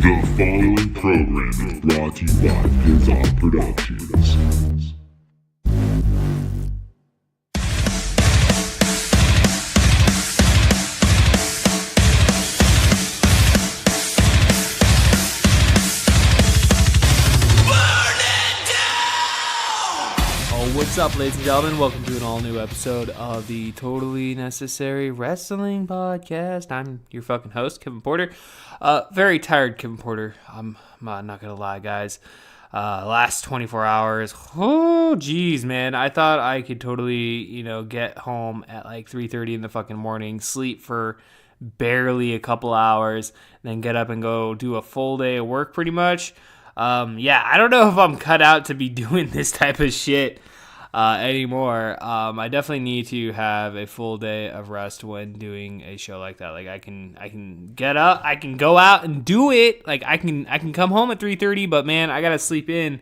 The following program is brought to you by Pizza Productions. What's up, ladies and gentlemen? Welcome to an all-new episode of the Totally Necessary Wrestling Podcast. I'm your fucking host, Kevin Porter. Very tired, Kevin Porter. I'm not gonna lie, guys. Last 24 hours. Oh, geez, man. I thought I could totally, get home at like 3:30 in the fucking morning, sleep for barely a couple hours, then get up and go do a full day of work, pretty much. I don't know if I'm cut out to be doing this type of shit anymore. I definitely need to have a full day of rest when doing a show like that. Like I can get up, I can go out and do it. Like I can come home at 3:30, but man, I gotta sleep in,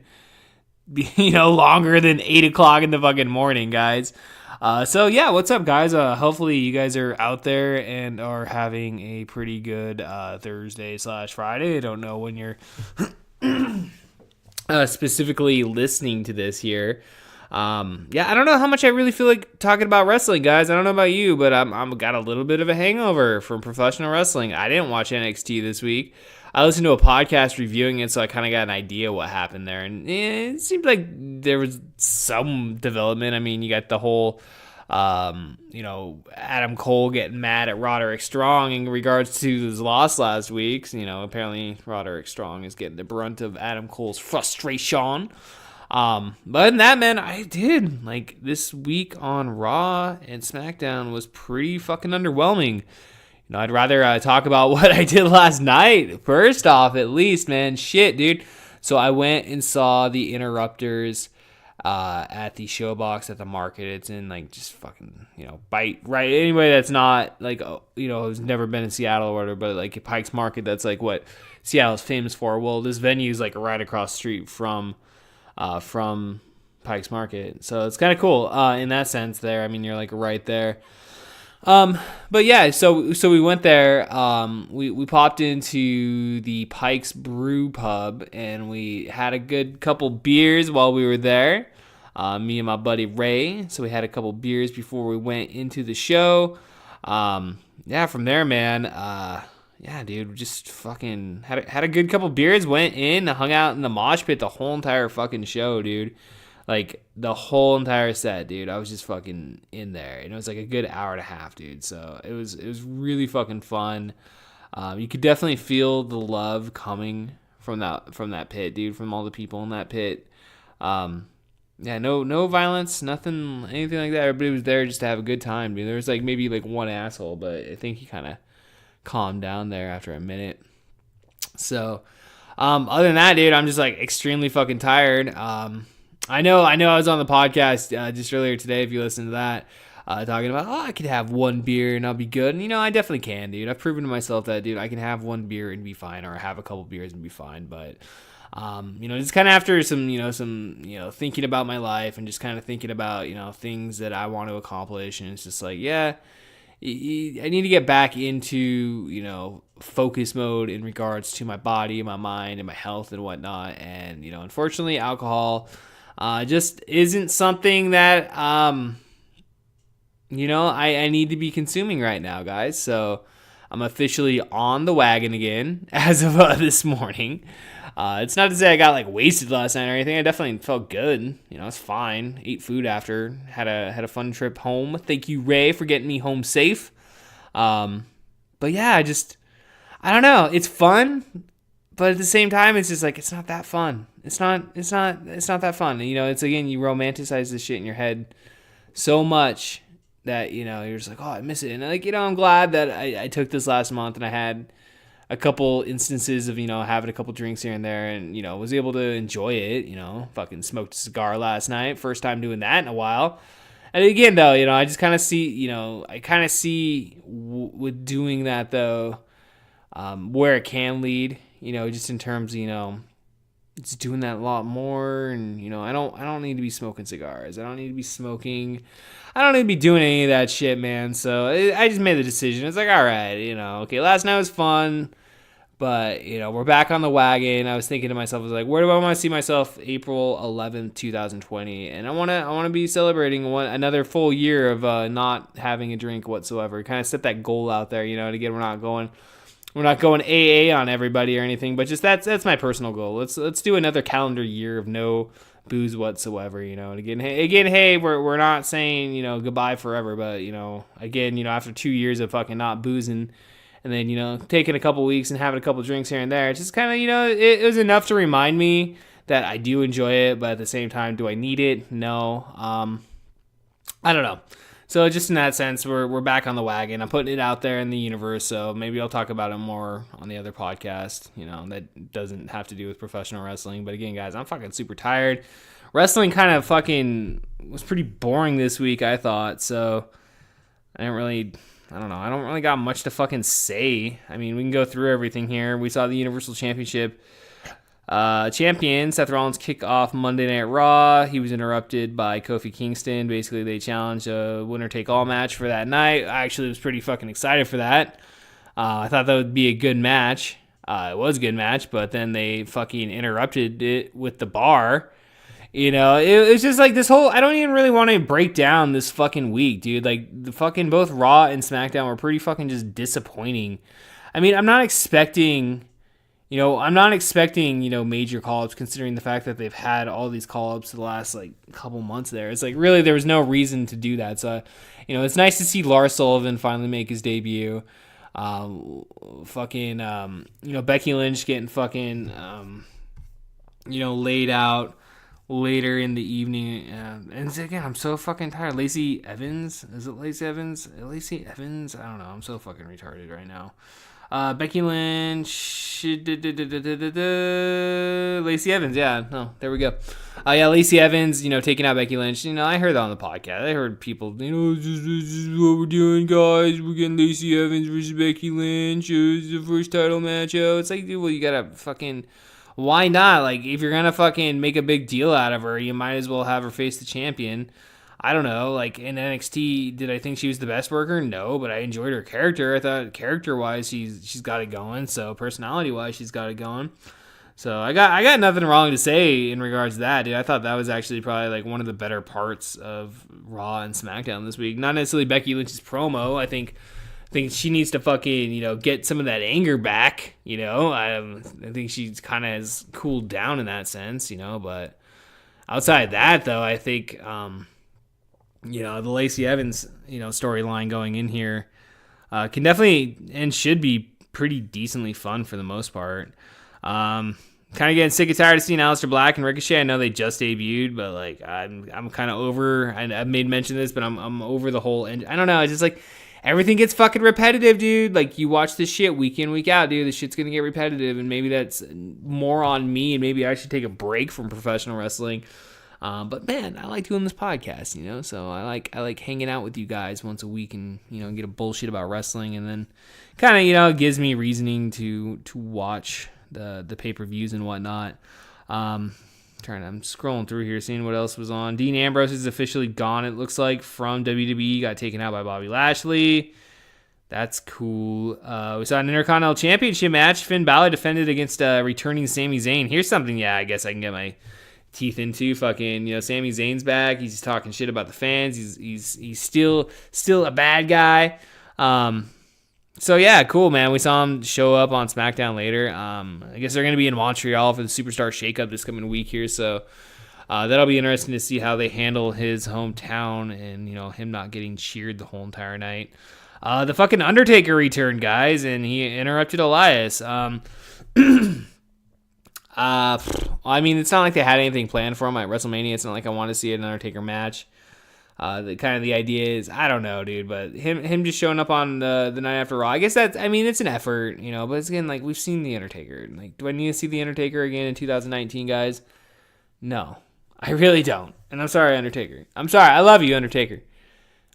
longer than 8 o'clock in the fucking morning, guys. What's up, guys? Hopefully you guys are out there and are having a pretty good Thursday/Friday. I don't know when you're specifically listening to this here. I don't know how much I really feel like talking about wrestling, guys. I don't know about you, but I'm got a little bit of a hangover from professional wrestling. I didn't watch NXT this week. I listened to a podcast reviewing it, so I kind of got an idea what happened there, and it seemed like there was some development. I mean, you got the whole, Adam Cole getting mad at Roderick Strong in regards to his loss last week. Apparently Roderick Strong is getting the brunt of Adam Cole's frustration. But other than that, man, I did like this week on Raw and Smackdown was pretty fucking underwhelming. I'd rather talk about what I did last night. First off, at least, man, shit, dude. So I went and saw the Interrupters at the Showbox at the Market. It's in like just fucking Bite, right? Anyway, that's not like who's never been in Seattle or whatever, but like Pike's Market, that's like what Seattle's famous for. Well, this venue is like right across the street from Pike's Market, so it's kind of cool in that sense there. I mean, you're like right there. So we went there. We popped into the Pike's Brew Pub and we had a good couple beers while we were there. Me and my buddy Ray. So we had a couple beers before we went into the show. From there, man. Dude, just fucking had a good couple beers, went in, hung out in the mosh pit the whole entire fucking show, dude. Like, the whole entire set, dude. I was just fucking in there. And it was like a good hour and a half, dude. So it was really fucking fun. You could definitely feel the love coming from that pit, dude, from all the people in that pit. No violence, nothing, anything like that. Everybody was there just to have a good time, dude. There was like maybe like one asshole, but I think he kind of calm down there after a minute. So other than that, dude, I'm just like extremely fucking tired. I know I was on the podcast just earlier today, if you listen to that, talking about I could have one beer and I'll be good. And I definitely can, dude. I've proven to myself that, dude, I can have one beer and be fine, or have a couple beers and be fine. But just kind of after some thinking about my life and just kind of thinking about things that I want to accomplish, and it's just like, I need to get back into, focus mode in regards to my body, my mind, and my health and whatnot. And, unfortunately, alcohol just isn't something that, I need to be consuming right now, guys. So I'm officially on the wagon again as of this morning. It's not to say I got like wasted last night or anything. I definitely felt good. It's fine. Ate food after. Had a fun trip home. Thank you, Ray, for getting me home safe. I don't know. It's fun, but at the same time, it's just like it's not that fun. It's not that fun. It's again, you romanticize this shit in your head so much that you're just like, oh, I miss it. And like I'm glad that I took this last month and I had a couple instances of having a couple drinks here and there, and was able to enjoy it. Fucking smoked a cigar last night, first time doing that in a while. And again, though, I just kind of see with doing that though, where it can lead. Just in terms of it's doing that a lot more, and I don't need to be smoking cigars. I don't need to be doing any of that shit, man. So I just made the decision. It's like, all right, okay, last night was fun, But, we're back on the wagon. I was thinking to myself, I was like, where do I want to see myself April 11th, 2020? And I want to be celebrating another full year of not having a drink whatsoever. Kind of set that goal out there, and again, we're not going AA on everybody or anything, but just that's my personal goal. Let's do another calendar year of no booze whatsoever, and again, hey, we're not saying, goodbye forever, but, again, after 2 years of fucking not boozing, and then, taking a couple weeks and having a couple drinks here and there, it's just kind of, it was enough to remind me that I do enjoy it, but at the same time, do I need it? No. I don't know. So just in that sense, we're back on the wagon. I'm putting it out there in the universe, so maybe I'll talk about it more on the other podcast, that doesn't have to do with professional wrestling. But again, guys, I'm fucking super tired. Wrestling kind of fucking was pretty boring this week, I thought, so I don't really got much to fucking say. I mean, we can go through everything here. We saw the Universal Championship champion Seth Rollins kick off Monday Night Raw. He was interrupted by Kofi Kingston. Basically, they challenged a winner-take-all match for that night. I actually was pretty fucking excited for that. I thought that would be a good match. It was a good match, but then they fucking interrupted it with the bar. It was just like this whole, I don't even really want to break down this fucking week, dude. Like, the fucking both Raw and SmackDown were pretty fucking just disappointing. I mean, I'm not expecting, major call-ups, considering the fact that they've had all these call-ups the last, couple months there. It's like, really, there was no reason to do that. So, it's nice to see Lars Sullivan finally make his debut. Becky Lynch getting fucking, laid out later in the evening. And again, I'm so fucking tired. Lacey Evans? Is it Lacey Evans? Lacey Evans? I don't know. I'm so fucking retarded right now. Becky Lynch, Lacey Evans, yeah, no, there we go. Lacey Evans, taking out Becky Lynch. I heard that on the podcast. I heard people, this is what we're doing, guys. We're getting Lacey Evans versus Becky Lynch. It's the first title match. It's like, dude, well, you gotta fucking, why not? Like, if you're gonna fucking make a big deal out of her, you might as well have her face the champion. I don't know, like in NXT, did I think she was the best worker? No, but I enjoyed her character. I thought character-wise, she's got it going. So personality-wise, she's got it going. So I got nothing wrong to say in regards to that, dude. I thought that was actually probably one of the better parts of Raw and SmackDown this week. Not necessarily Becky Lynch's promo. I think she needs to fucking get some of that anger back. I think she kind of has cooled down in that sense. But outside of that, though, I think. The Lacey Evans, storyline going in here can definitely and should be pretty decently fun for the most part. Kind of getting sick and tired of seeing Aleister Black and Ricochet. I know they just debuted, but I'm kind of over. I've made mention of this, but I'm over the whole. And I don't know. It's just everything gets fucking repetitive, dude. You watch this shit week in, week out, dude. This shit's gonna get repetitive, and maybe that's more on me, and maybe I should take a break from professional wrestling. But man, I like doing this podcast, so I like hanging out with you guys once a week and, get a bullshit about wrestling, and then kind of, gives me reasoning to watch the pay-per-views and whatnot. I'm scrolling through here, seeing what else was on. Dean Ambrose is officially gone, it looks like, from WWE, got taken out by Bobby Lashley. That's cool. We saw an Intercontinental Championship match. Finn Balor defended against returning Sami Zayn. Here's something, I guess I can get my teeth into. Fucking, Sami Zayn's back. He's talking shit about the fans. He's still a bad guy. So yeah, cool, man. We saw him show up on SmackDown later. I guess they're gonna be in Montreal for the Superstar Shakeup this coming week here. So that'll be interesting to see how they handle his hometown and him not getting cheered the whole entire night. The fucking Undertaker returned, guys, and he interrupted Elias. I mean, it's not like they had anything planned for him at WrestleMania. It's not like I want to see an Undertaker match. The idea is, I don't know, dude, but him just showing up on the night after Raw, I guess it's an effort, but it's again, we've seen The Undertaker. Do I need to see The Undertaker again in 2019, guys? No, I really don't. And I'm sorry, Undertaker. I'm sorry. I love you, Undertaker.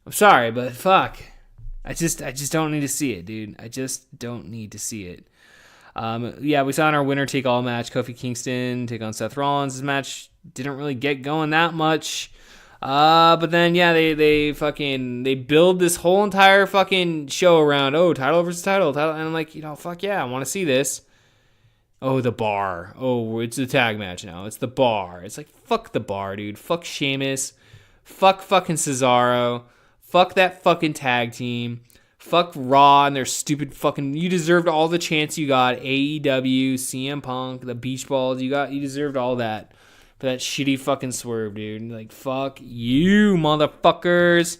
I'm sorry, but fuck. I just don't need to see it, dude. I just don't need to see it. We saw in our winner-take-all match, Kofi Kingston take on Seth Rollins. This match didn't really get going that much. But then, they build this whole entire fucking show around, title versus title. And I'm like, fuck yeah, I want to see this. Oh, the bar. Oh, it's a tag match now. It's the bar. It's like, fuck the bar, dude. Fuck Sheamus. Fuck fucking Cesaro. Fuck that fucking tag team. Fuck Raw and their stupid fucking... You deserved all the chance you got. AEW, CM Punk, the Beach Balls. You deserved all that. For that shitty fucking swerve, dude. Like, fuck you, motherfuckers.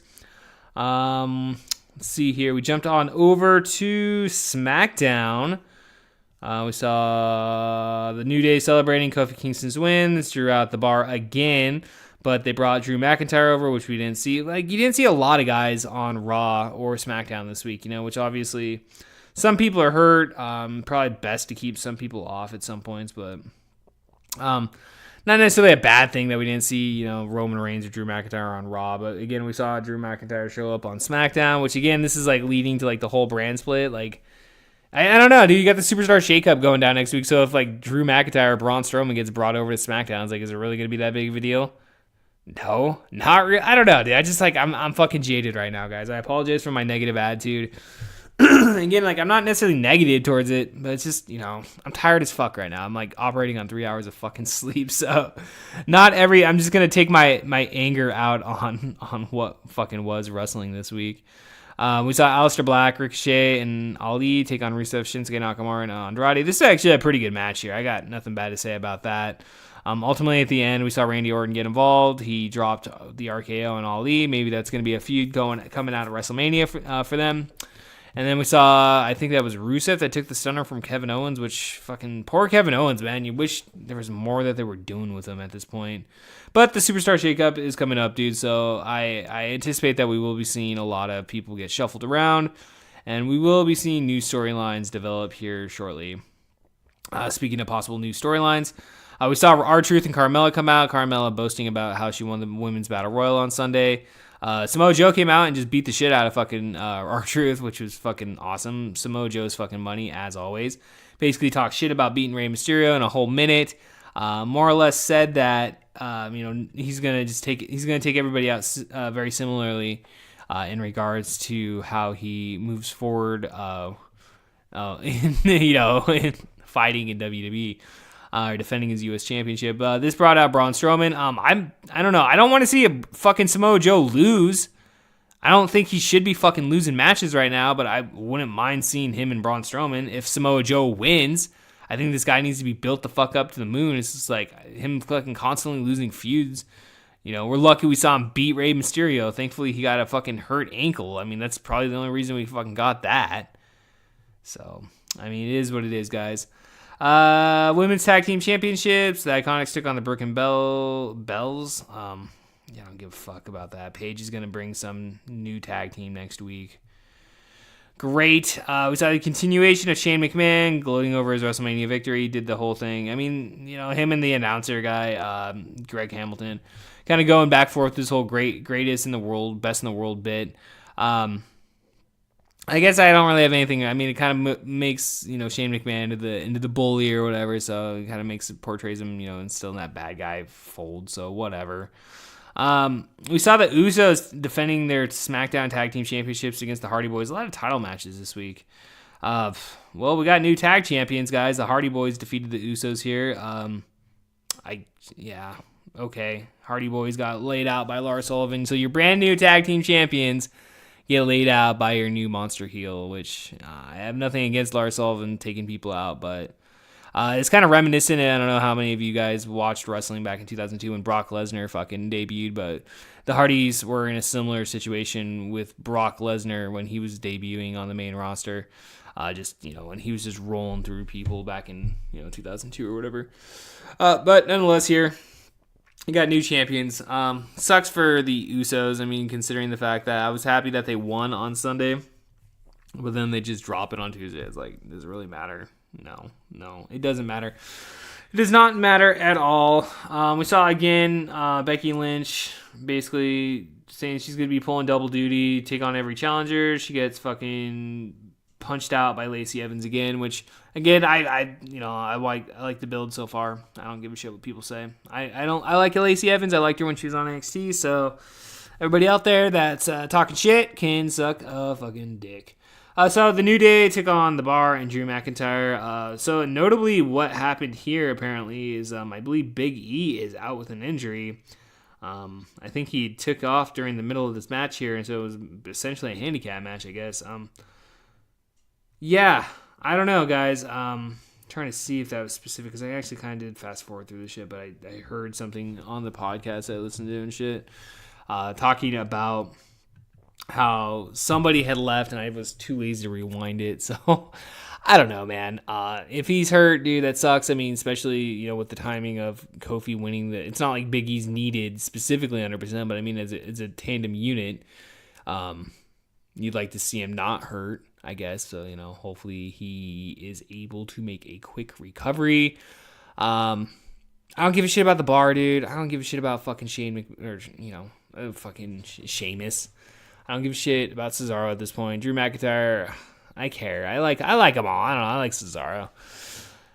Let's see here. We jumped on over to SmackDown. We saw the New Day celebrating Kofi Kingston's win. This drew out the bar again, but they brought Drew McIntyre over, which we didn't see. Like, you didn't see a lot of guys on Raw or SmackDown this week, which obviously some people are hurt. Probably best to keep some people off at some points, but not necessarily a bad thing that we didn't see, Roman Reigns or Drew McIntyre on Raw. But again, we saw Drew McIntyre show up on SmackDown, which again, this is like leading to like the whole brand split. Like, I don't know, dude. You got the Superstar Shakeup going down next week. So if like Drew McIntyre or Braun Strowman gets brought over to SmackDown, it's like, is it really going to be that big of a deal? No, not really. I don't know, dude. I just like I'm fucking jaded right now, guys. I apologize for my negative attitude. Again, like I'm not necessarily negative towards it, but it's just I'm tired as fuck right now. I'm like operating on 3 hours of fucking sleep, so I'm just gonna take my anger out on what fucking was wrestling this week. We saw Aleister Black, Ricochet, and Ali take on Rusev, Shinsuke Nakamura, and Andrade. This is actually a pretty good match here. I got nothing bad to say about that. Ultimately, at the end, we saw Randy Orton get involved. He dropped the RKO on Ali. Maybe that's going to be a feud coming out of WrestleMania for them. And then we saw, I think that was Rusev that took the stunner from Kevin Owens, which fucking poor Kevin Owens, man. You wish there was more that they were doing with him at this point. But the Superstar Shakeup is coming up, dude. So I anticipate that we will be seeing a lot of people get shuffled around. And we will be seeing new storylines develop here shortly. Speaking of possible new storylines, we saw R-Truth and Carmella come out. Carmella boasting about how she won the Women's Battle Royal on Sunday. Samoa Joe came out and just beat the shit out of fucking R-Truth, which was fucking awesome. Samoa Joe's fucking money, as always. Basically talked shit about beating Rey Mysterio in a whole minute. More or less said that he's gonna take everybody out very similarly in regards to how he moves forward. In fighting in WWE. Defending his U.S. Championship. This brought out Braun Strowman. I don't know. I don't want to see a fucking Samoa Joe lose. I don't think he should be fucking losing matches right now, but I wouldn't mind seeing him and Braun Strowman. If Samoa Joe wins, I think this guy needs to be built the fuck up to the moon. It's just like him fucking constantly losing feuds. We're lucky we saw him beat Rey Mysterio. Thankfully, he got a fucking hurt ankle. I mean, that's probably the only reason we fucking got that. So, I mean, it is what it is, guys. Women's Tag Team Championships. The Iconics took on the Brooklyn Bells. I don't give a fuck about that. Paige is going to bring some new tag team next week. Great. We saw the continuation of Shane McMahon gloating over his WrestleMania victory. He did the whole thing. I mean, him and the announcer guy, Greg Hamilton, kind of going back and forth this whole greatest in the world, best in the world bit. I guess I don't really have anything. I mean, it kind of makes Shane McMahon into the bully or whatever. So it kind of portrays him and still in that bad guy fold. So whatever. We saw the Usos defending their SmackDown Tag Team Championships against the Hardy Boys. A lot of title matches this week. Well, we got new tag champions, guys. The Hardy Boys defeated the Usos here. Okay. Hardy Boys got laid out by Lars Sullivan. So your brand new tag team champions get laid out by your new monster heel, which I have nothing against Lars Sullivan taking people out, but it's kind of reminiscent. I don't know how many of you guys watched wrestling back in 2002 when Brock Lesnar fucking debuted, but the Hardys were in a similar situation with Brock Lesnar when he was debuting on the main roster. When he was just rolling through people back in 2002 or whatever. But nonetheless, here you got new champions. Sucks for the Usos. I mean, considering the fact that I was happy that they won on Sunday, but then they just drop it on Tuesday. It's like, does it really matter? No, it doesn't matter. It does not matter at all. We saw again Becky Lynch basically saying she's going to be pulling double duty, take on every challenger. She gets fucking punched out by Lacey Evans again, which again I like the build so far. I don't give a shit what people say. I like Lacey Evans. I liked her when she was on NXT. So everybody out there that's talking shit can suck a fucking dick. So the New Day took on The Bar and Drew McIntyre. So notably what happened here apparently is I believe Big E is out with an injury. I think he took off during the middle of this match here, and so it was essentially a handicap match, I guess. Yeah, I don't know, guys. Trying to see if that was specific, because I actually kind of did fast forward through the shit, but I heard something on the podcast I listened to and shit, talking about how somebody had left, and I was too lazy to rewind it. So I don't know, man. If he's hurt, dude, that sucks. I mean, especially, with the timing of Kofi winning it's not like Big E's needed specifically 100%, but I mean, as a tandem unit, you'd like to see him not hurt, I guess. So, hopefully he is able to make a quick recovery. I don't give a shit about The Bar, dude. I don't give a shit about fucking fucking Sheamus. I don't give a shit about Cesaro at this point. Drew McIntyre, I care. I like them all. I don't know. I like Cesaro.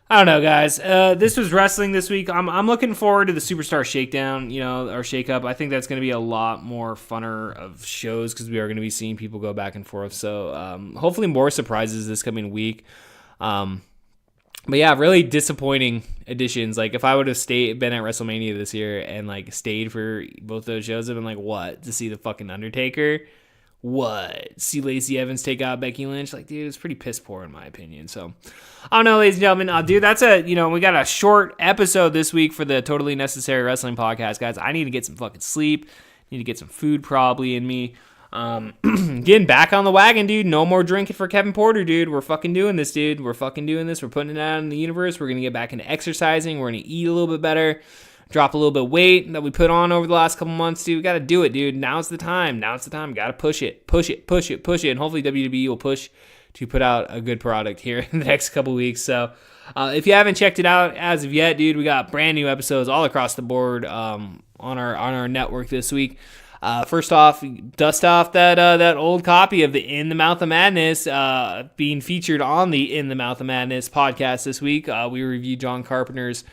I don't know, guys. This was wrestling this week. I'm looking forward to the Superstar Shakedown, or Shake-Up. I think that's going to be a lot more funner of shows, because we are going to be seeing people go back and forth. So hopefully more surprises this coming week. But yeah, really disappointing additions. Like, if I would have been at WrestleMania this year and stayed for both those shows, I've been like, what? To see the fucking Undertaker? What? See Lacey Evans take out Becky Lynch? Dude, it's pretty piss poor in my opinion. So, I don't know, ladies and gentlemen. Dude, that's we got a short episode this week for the Totally Necessary Wrestling Podcast, guys. I need to get some fucking sleep. Need to get some food probably in me. Getting back on the wagon, dude. No more drinking for Kevin Porter, dude. We're fucking doing this, dude. We're fucking doing this. We're putting it out in the universe. We're going to get back into exercising. We're going to eat a little bit better. Drop a little bit of weight that we put on over the last couple months, dude. We got to do it, dude. Now's the time. Got to push it. And hopefully WWE will push to put out a good product here in the next couple weeks. So if you haven't checked it out as of yet, dude, we got brand new episodes all across the board on our network this week. First off, dust off that old copy of the In the Mouth of Madness being featured on the In the Mouth of Madness podcast this week. We reviewed John Carpenter's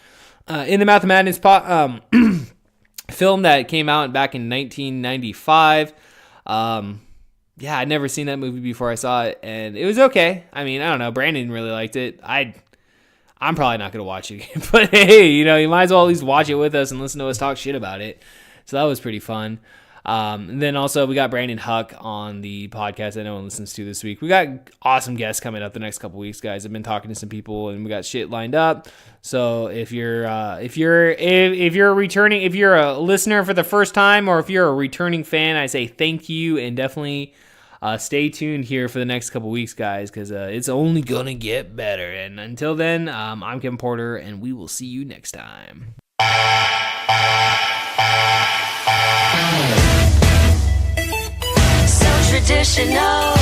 In the Mouth of Madness film that came out back in 1995. Yeah, I'd never seen that movie before I saw it, and it was okay. I mean, I don't know. Brandon really liked it. I'm probably not going to watch it again, but hey, you might as well at least watch it with us and listen to us talk shit about it. So that was pretty fun. And then also we got Brandon Huck on the podcast that no one listens to this week. We got awesome guests coming up the next couple weeks, guys. I've been talking to some people and we got shit lined up. So if you're a listener for the first time, or if you're a returning fan, I say thank you, and definitely stay tuned here for the next couple weeks, guys, because it's only gonna get better. And until then, I'm Kevin Porter, and we will see you next time. Traditional.